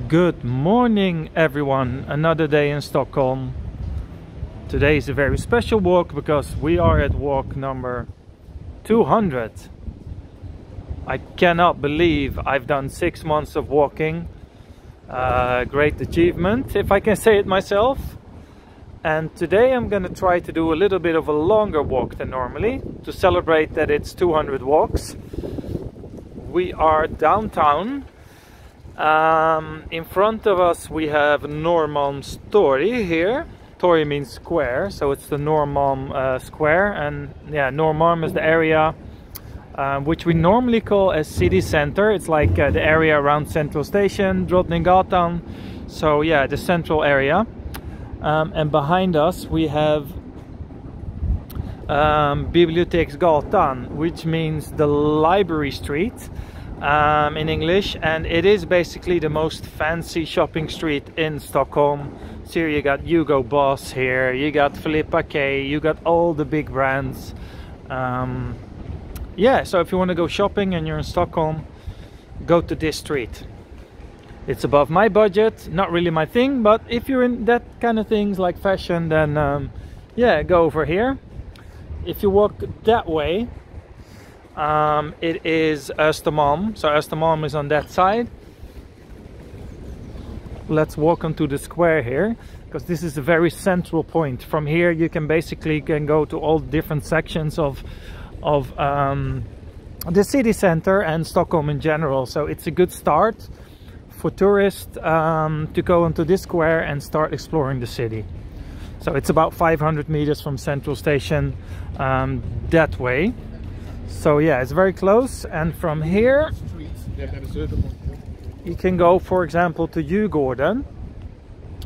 Good morning everyone, another day in Stockholm. Today is a very special walk because we are at walk number 200. I cannot believe I've done 6 months of walking. Great achievement, if I can say it myself. And today I'm going to try to do a little bit of a longer walk than normally to celebrate that it's 200 walks. We are downtown. In front of us we have Norrmalm's Torg here. Torg means square, so it's the Norrmalm square, and yeah, Norrmalm is the area which we normally call as city center. It's like the area around Central Station, Drottninggatan, so yeah, the central area. And behind us we have Biblioteksgatan, which means the library street in English, and it is basically the most fancy shopping street in Stockholm. So here you got Hugo Boss here, you got Filippa K, you got all the big brands. Yeah, so if you want to go shopping and you're in Stockholm, go to this street. It's above my budget, not really my thing, but if you're in that kind of things like fashion, then yeah, go over here. If you walk that way, it is Östermalm, so Östermalm is on that side. Let's walk onto the square here, because this is a very central point. From here you can basically go to all different sections of the city center and Stockholm in general, so it's a good start for tourists to go into this square and start exploring the city. So it's about 500 meters from Central Station that way. So yeah, it's very close, and from here you can go, for example, to Djurgården,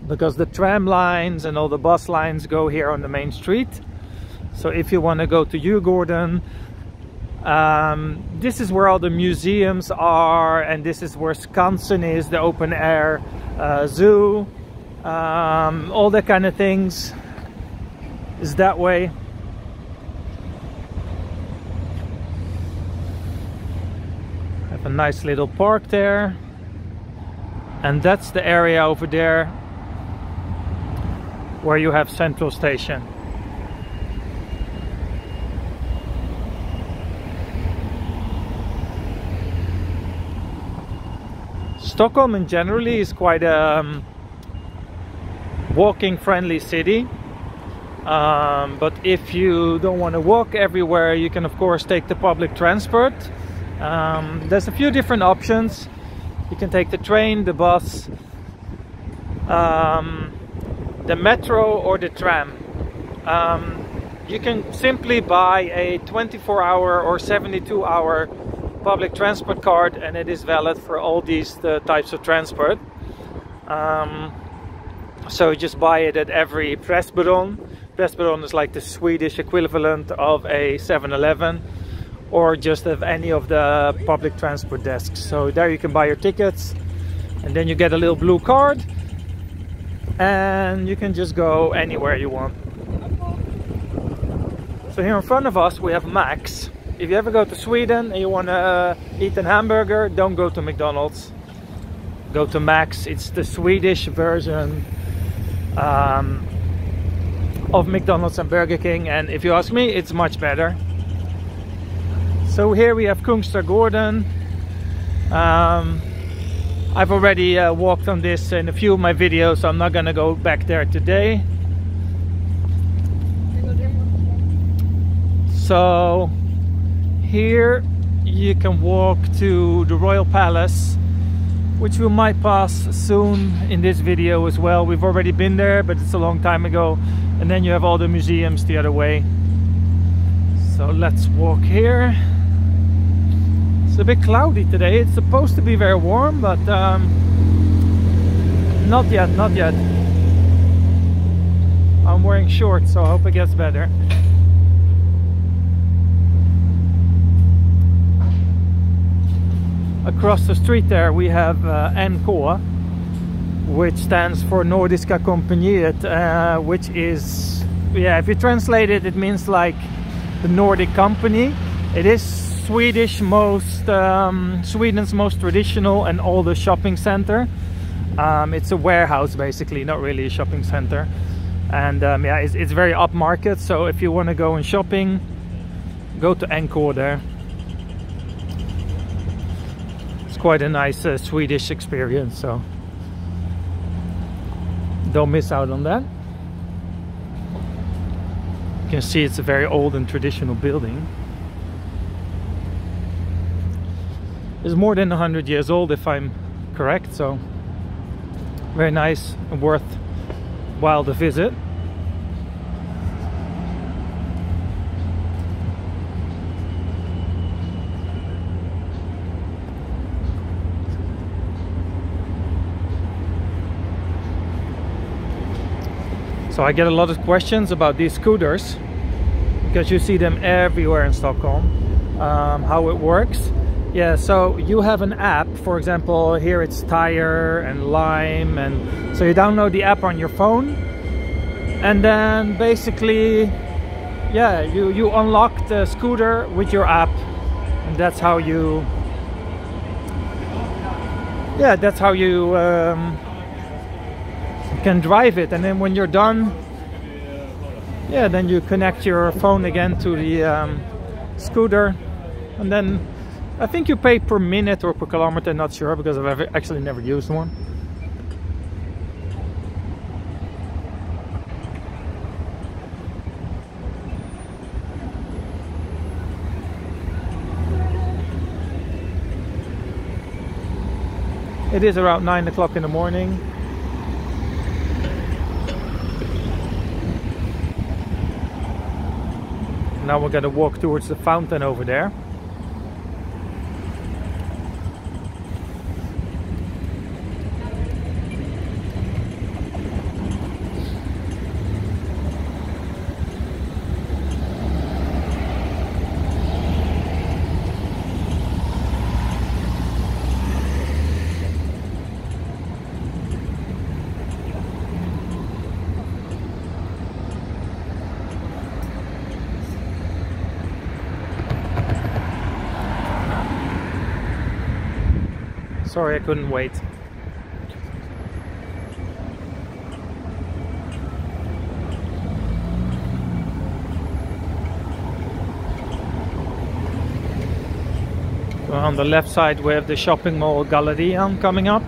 because the tram lines and all the bus lines go here on the main street. So if you want to go to Djurgården, this is where all the museums are, and this is where Skansen is, the open air zoo, all that kind of things is that way. Have a nice little park there, and that's the area over there where you have Central Station. Stockholm in generally is quite a walking friendly city, but if you don't want to walk everywhere, you can of course take the public transport. There's a few different options. You can take the train, the bus, the metro or the tram. You can simply buy a 24-hour or 72-hour public transport card, and it is valid for all these types of transport. So you just buy it at every Pressbyrån. Pressbyrån is like the Swedish equivalent of a 7-Eleven, or just of any of the public transport desks. So there you can buy your tickets, and then you get a little blue card, and you can just go anywhere you want. So here in front of us we have Max. If you ever go to Sweden and you want to eat a hamburger, don't go to McDonald's. Go to Max. It's the Swedish version of McDonald's and Burger King, and if you ask me, it's much better. So here we have Kungsträdgården. I've already walked on this in a few of my videos, so I'm not going to go back there today. So here you can walk to the Royal Palace, which we might pass soon in this video as well. We've already been there, but it's a long time ago. And then you have all the museums the other way. So let's walk here. It's a bit cloudy today. It's supposed to be very warm, but not yet, not yet. I'm wearing shorts, so I hope it gets better. Across the street there we have NK, which stands for Nordiska Kompaniet, which is, yeah, if you translate it, it means like the Nordic company. It is Sweden's most traditional and oldest shopping center. It's a warehouse basically, not really a shopping center. And yeah, it's very upmarket, so if you want to go in shopping, go to Encore there. It's quite a nice Swedish experience, so don't miss out on that. You can see it's a very old and traditional building. It's more than 100 years old if I'm correct, so very nice and worthwhile to visit. So I get a lot of questions about these scooters because you see them everywhere in Stockholm. How it works. Yeah, so you have an app, for example, here it's Tire and Lime, and so you download the app on your phone, and then basically, yeah, you unlock the scooter with your app, and that's how you, yeah, that's how you can drive it. And then when you're done, yeah, then you connect your phone again to the scooter, and then I think you pay per minute or per kilometer, not sure, because I've actually never used one. It is around 9 o'clock in the morning. Now we're gonna walk towards the fountain over there. Sorry, I couldn't wait. Well, on the left side we have the shopping mall Gallerian coming up.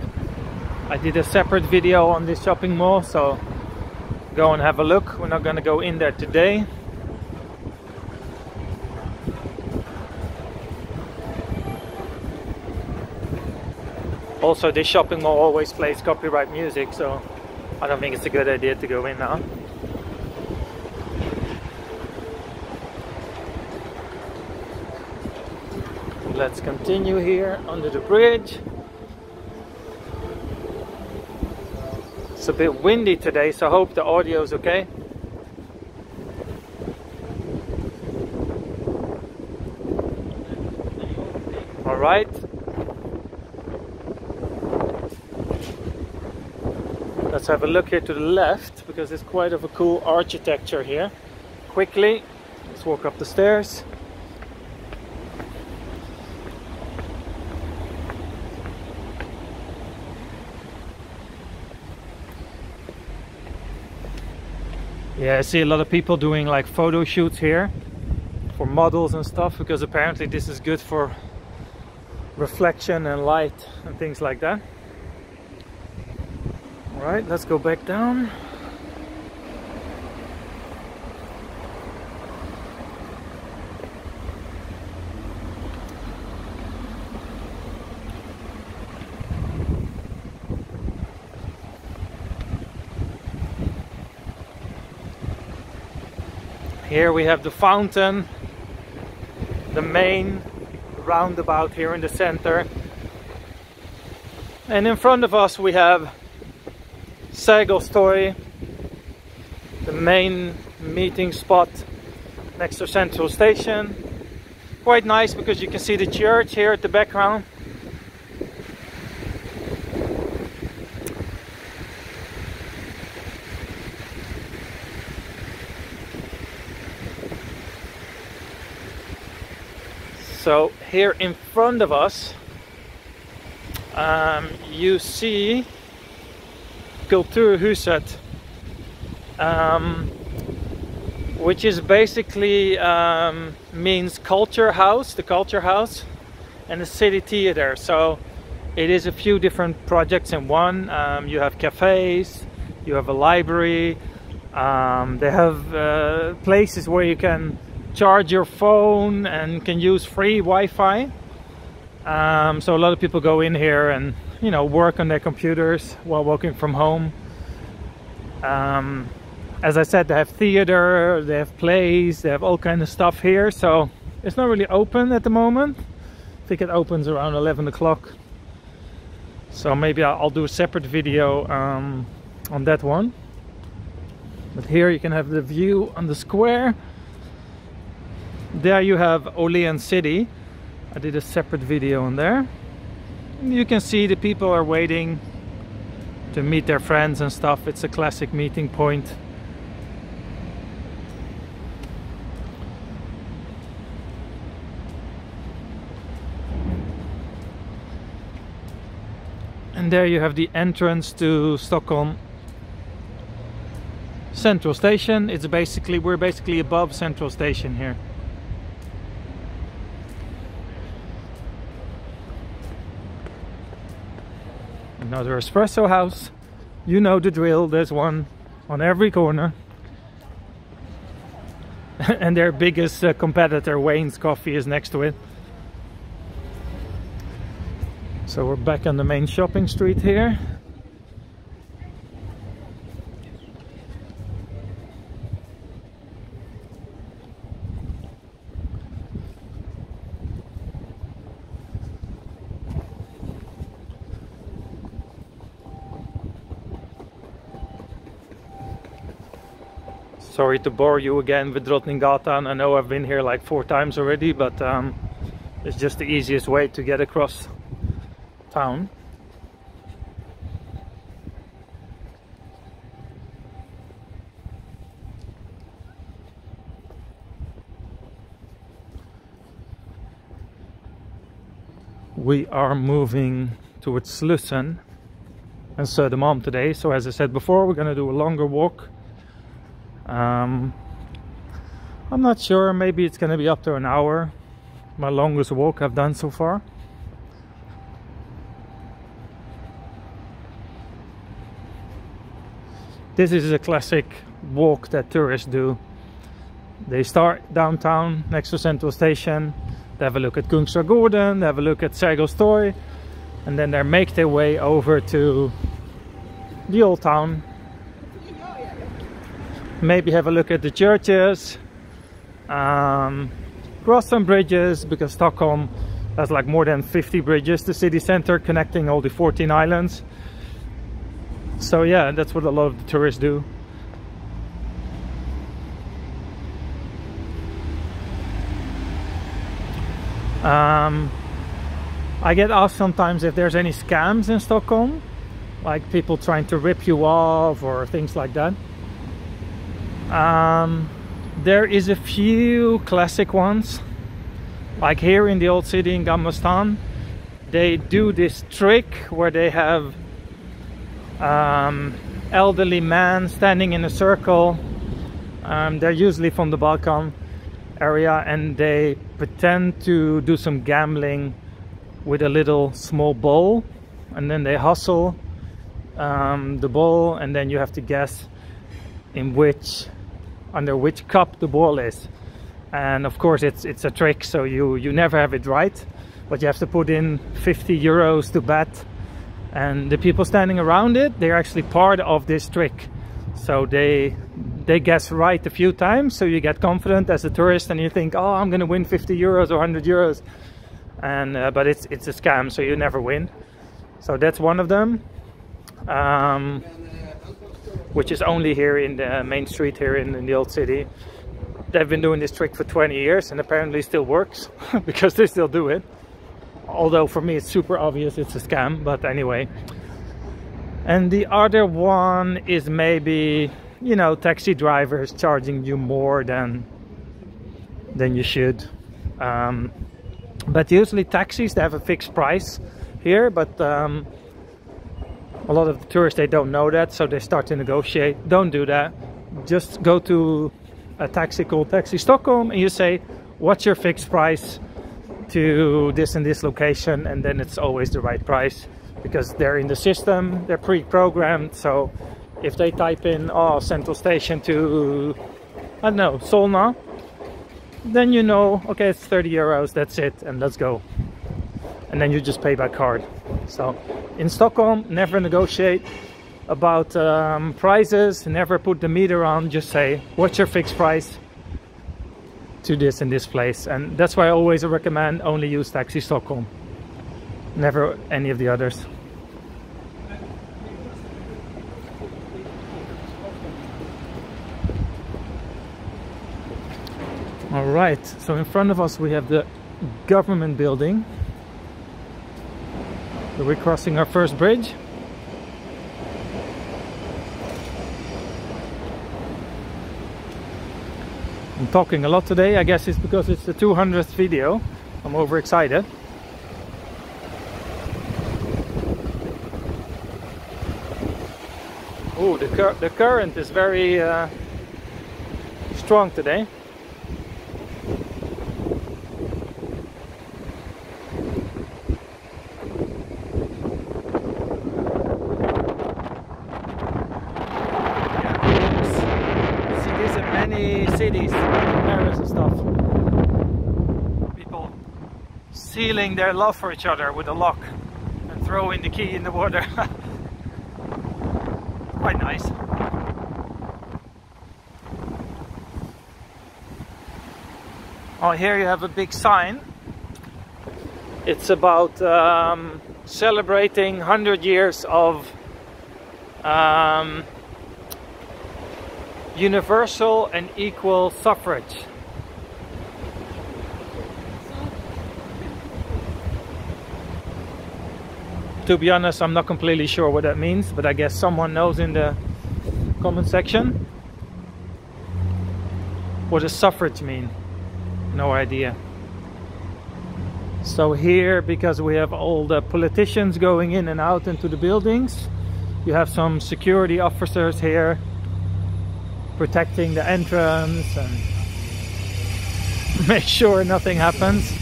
I did a separate video on this shopping mall, so go and have a look. We're not going to go in there today. Also, this shopping mall always plays copyright music, so I don't think it's a good idea to go in now. Let's continue here under the bridge. It's a bit windy today, so I hope the audio is okay. All right. Let's have a look here to the left, because there's quite of a cool architecture here. Quickly, let's walk up the stairs. Yeah, I see a lot of people doing like photo shoots here for models and stuff, because apparently this is good for reflection and light and things like that. Alright, let's go back down. Here we have the fountain, the main roundabout here in the center. And in front of us we have Sergelstorg, the main meeting spot next to Central Station. Quite nice because you can see the church here at the background. So here in front of us you see Kulturhuset, which is basically means culture house, the culture house, and the city theater. So it is a few different projects in one. You have cafes, you have a library, they have places where you can charge your phone and can use free Wi-Fi. So a lot of people go in here and, you know, work on their computers while working from home. As I said, they have theater, they have plays, they have all kind of stuff here. So it's not really open at the moment. I think it opens around 11 o'clock. So maybe I'll do a separate video on that one. But here you can have the view on the square. There you have Åhléns City. I did a separate video on there. And you can see the people are waiting to meet their friends and stuff. It's a classic meeting point. And there you have the entrance to Stockholm Central Station. It's basically, we're basically above Central Station here. Another espresso house. You know the drill, there's one on every corner. And their biggest competitor, Wayne's Coffee, is next to it. So we're back on the main shopping street here. Sorry to bore you again with Drottninggatan. I know I've been here like 4 times already, but it's just the easiest way to get across town. We are moving towards Slussen and Södermalm today, so as I said before, we're going to do a longer walk. I'm not sure, maybe it's going to be up to an hour. My longest walk I've done so far. This is a classic walk that tourists do. They start downtown next to Central Station, they have a look at Kungsholmen, they have a look at Sergels Torg, and then they make their way over to the old town. Maybe have a look at the churches, cross some bridges, because Stockholm has like more than 50 bridges, the city center connecting all the 14 islands. So yeah, that's what a lot of the tourists do. I get asked sometimes if there's any scams in Stockholm, like people trying to rip you off or things like that. There is a few classic ones, like here in the old city in Gamla stan. They do this trick where they have elderly man standing in a circle. They're usually from the Balkan area, and they pretend to do some gambling with a little small bowl, and then they hustle the bowl, and then you have to guess in under which cup the ball is. And of course it's a trick, so you never have it right, but you have to put in 50 euros to bet. And the people standing around it, they're actually part of this trick. So they guess right a few times, so you get confident as a tourist and you think, oh, I'm gonna win 50 euros or 100 euros. And but it's a scam, so you never win. So that's one of them, which is only here in the main street here in the old city. They've been doing this trick for 20 years and apparently still works because they still do it. Although for me it's super obvious it's a scam, but anyway. And the other one is maybe, you know, taxi drivers charging you more than you should. But usually taxis, they have a fixed price here, but A lot of the tourists, they don't know that, so they start to negotiate. Don't do that. Just go to a taxi called Taxi Stockholm and you say, what's your fixed price to this and this location, and then it's always the right price because they're in the system, they're pre-programmed. So if they type in Central Station to, I don't know, Solna, then you know, okay, it's 30 euros, that's it, and let's go. And then you just pay by card. So in Stockholm, never negotiate about prices, never put the meter on, just say, what's your fixed price to this and this place. And that's why I always recommend only use Taxi Stockholm, never any of the others. All right, so in front of us we have the government building. So we're crossing our first bridge. I'm talking a lot today. I guess it's because it's the 200th video. I'm overexcited. Oh, the current is very strong today. Cities, Paris and stuff. People sealing their love for each other with a lock and throwing the key in the water. Quite nice. Oh, here you have a big sign. It's about celebrating 100 years of universal and equal suffrage. To be honest, I'm not completely sure what that means, but I guess someone knows in the comment section. What does suffrage mean? No idea. So here, because we have all the politicians going in and out into the buildings, you have some security officers here protecting the entrance and make sure nothing happens.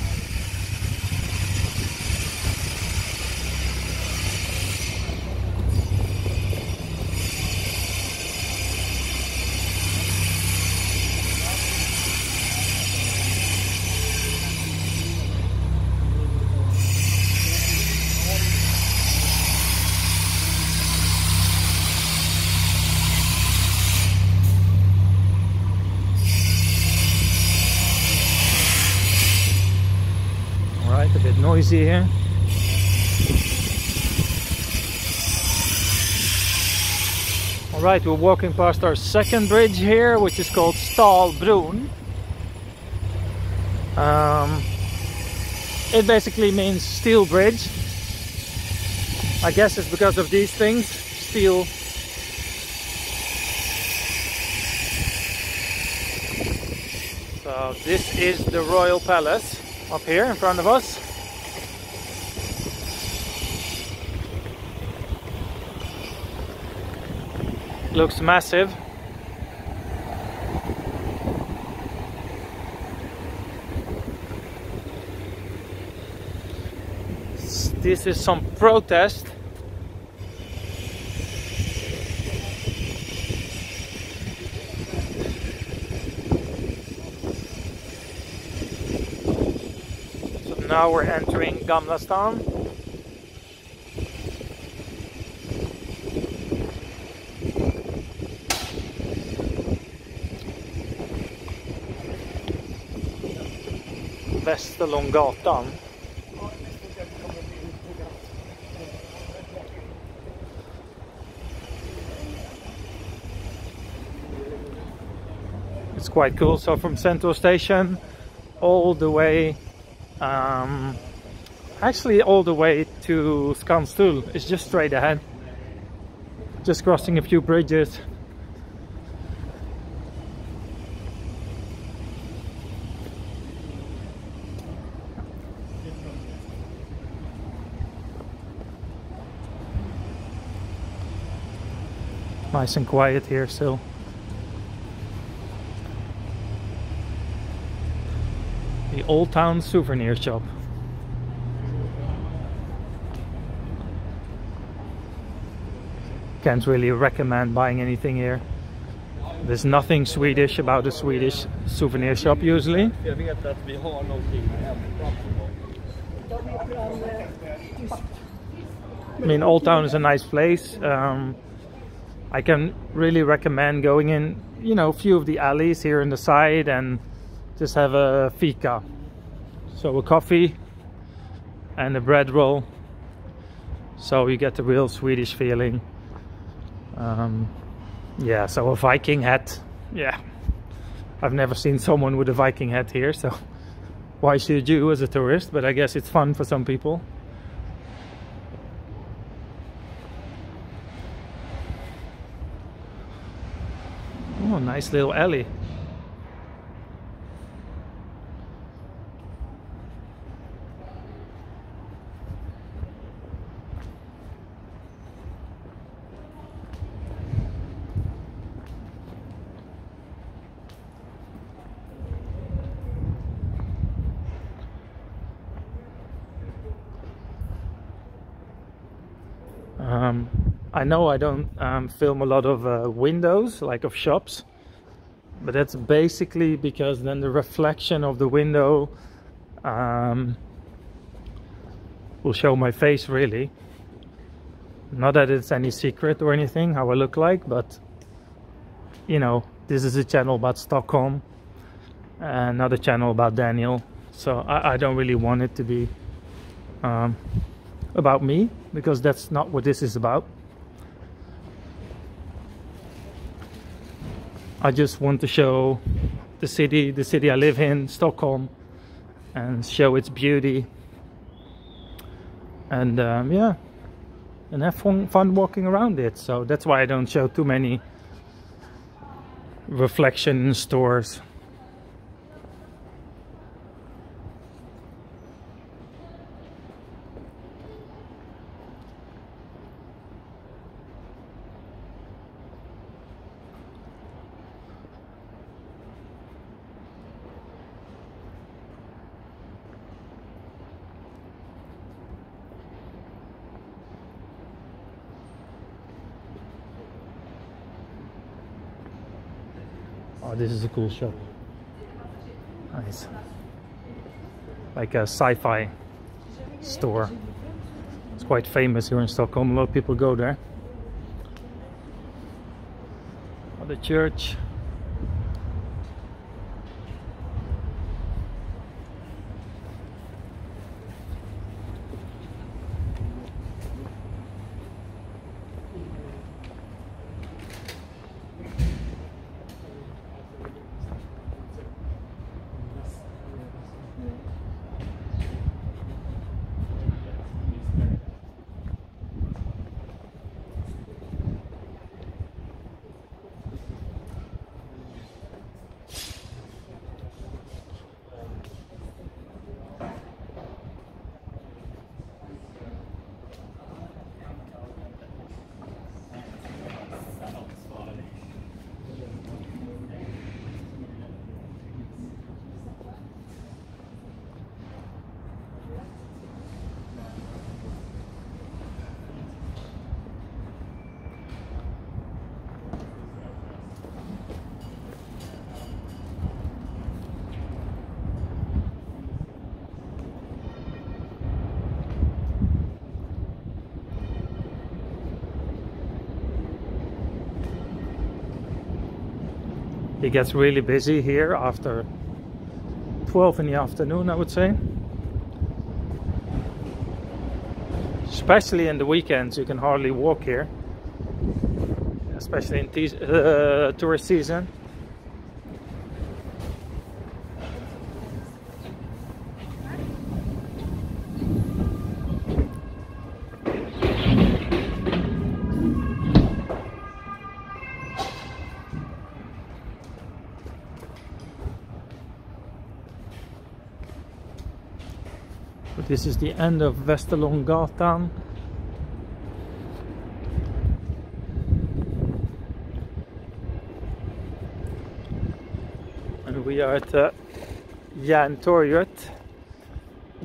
A bit noisy here. Alright, we're walking past our second bridge here, which is called Stålbron. It basically means steel bridge. I guess it's because of these things, steel. So this is the Royal Palace up here in front of us. Looks massive. This is some protest. So now we're entering Gamla stan. Västerlånggatan. It's quite cool. So from Central Station all the way, actually all the way to Skanstull is just straight ahead. Just crossing a few bridges. Nice and quiet here still. The Old Town Souvenir shop. Can't really recommend buying anything here. There's nothing Swedish about a Swedish souvenir shop usually. I mean, Old Town is a nice place. I can really recommend going in, you know, a few of the alleys here in the side and just have a fika. So a coffee and a bread roll. So you get the real Swedish feeling. Yeah, so a Viking hat. Yeah, I've never seen someone with a Viking hat here, so why should you as a tourist? But I guess it's fun for some people. Oh, nice little alley. I know I don't film a lot of windows, like of shops, but that's basically because then the reflection of the window will show my face, really. Not that it's any secret or anything how I look like, but you know, this is a channel about Stockholm, another channel about Daniel, so I don't really want it to be about me, because that's not what this is about. I just want to show the city I live in, Stockholm, and show its beauty, and yeah, and have fun walking around it. So that's why I don't show too many reflection stores. Oh, this is a cool shop. Nice. Like a sci-fi store. It's quite famous here in Stockholm. A lot of people go there. Oh, the church. It gets really busy here after 12 in the afternoon, I would say. Especially in the weekends, you can hardly walk here. Especially in tourist season. But this is the end of Västerlånggatan. we are at Järntorget,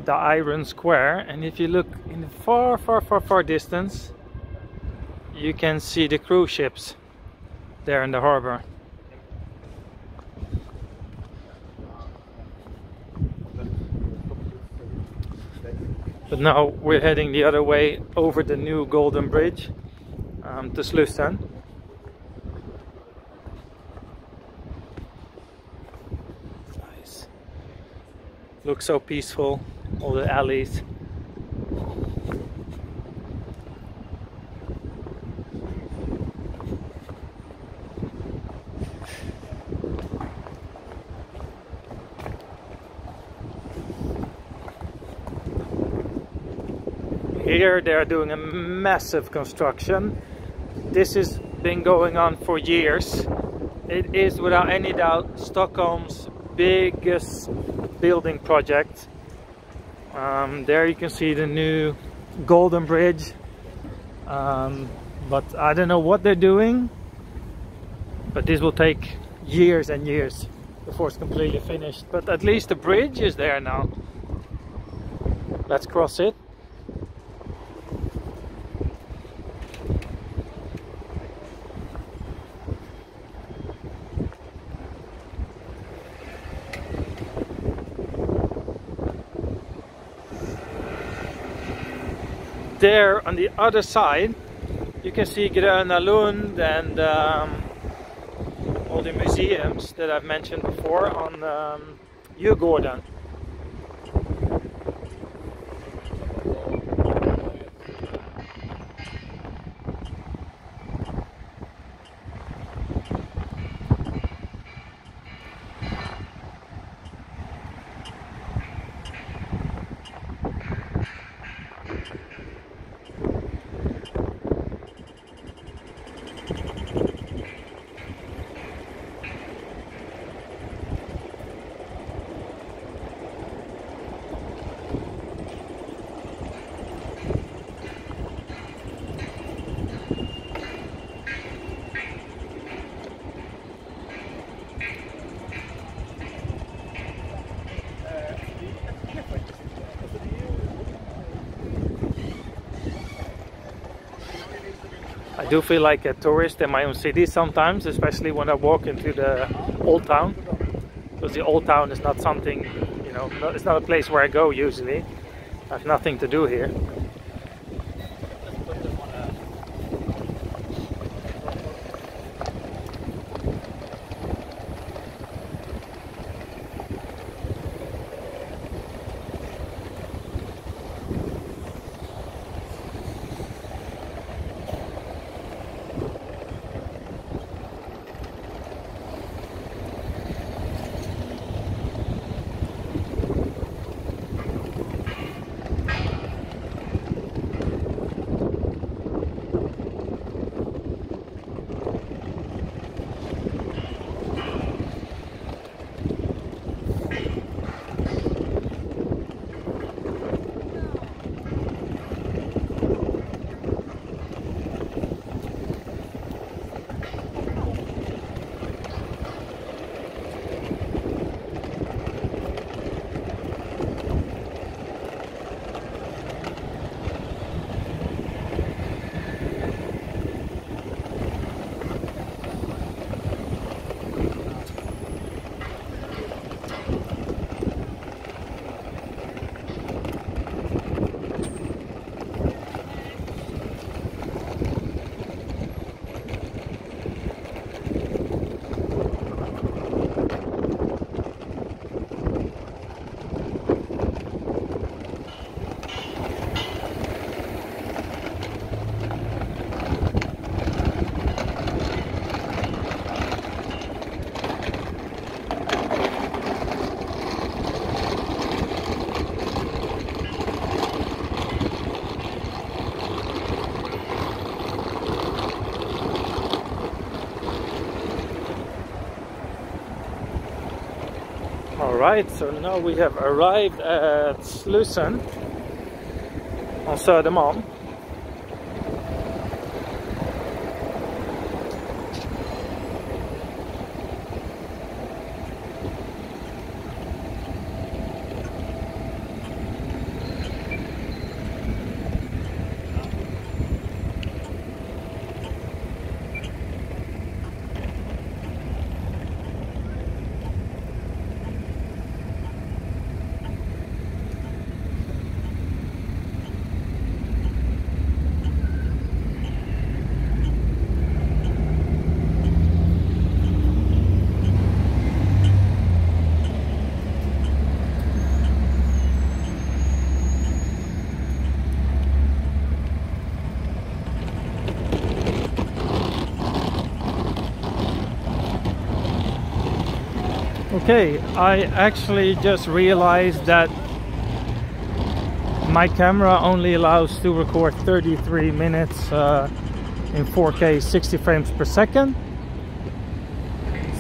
the Iron Square, and if you look in the far distance, you can see the cruise ships there in the harbor. But now we're heading the other way over the new Golden Bridge to Slussen. Nice. Looks so peaceful, all the alleys. Here they are doing a massive construction. This has been going on for years. It is without any doubt Stockholm's biggest building project. There you can see the new Golden Bridge. But I don't know what they're doing. But this will take years and years before it's completely finished. But at least the bridge is there now. Let's cross it. There on the other side you can see Gröna Lund and all the museums that I've mentioned before on Djurgården. I do feel like a tourist in my own city sometimes, especially when I walk into the old town, because the old town is not something, you know, it's not a place where I go usually. I have nothing to do here. Alright, so now we have arrived at Slussen on Södermalm. Okay, I actually just realized that my camera only allows to record 33 minutes in 4K 60 frames per second.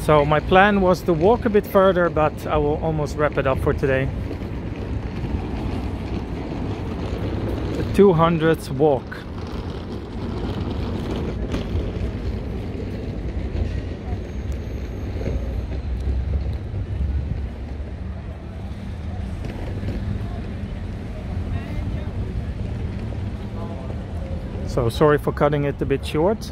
So my plan was to walk a bit further, but I will almost wrap it up for today. The 200th walk. So sorry for cutting it a bit short.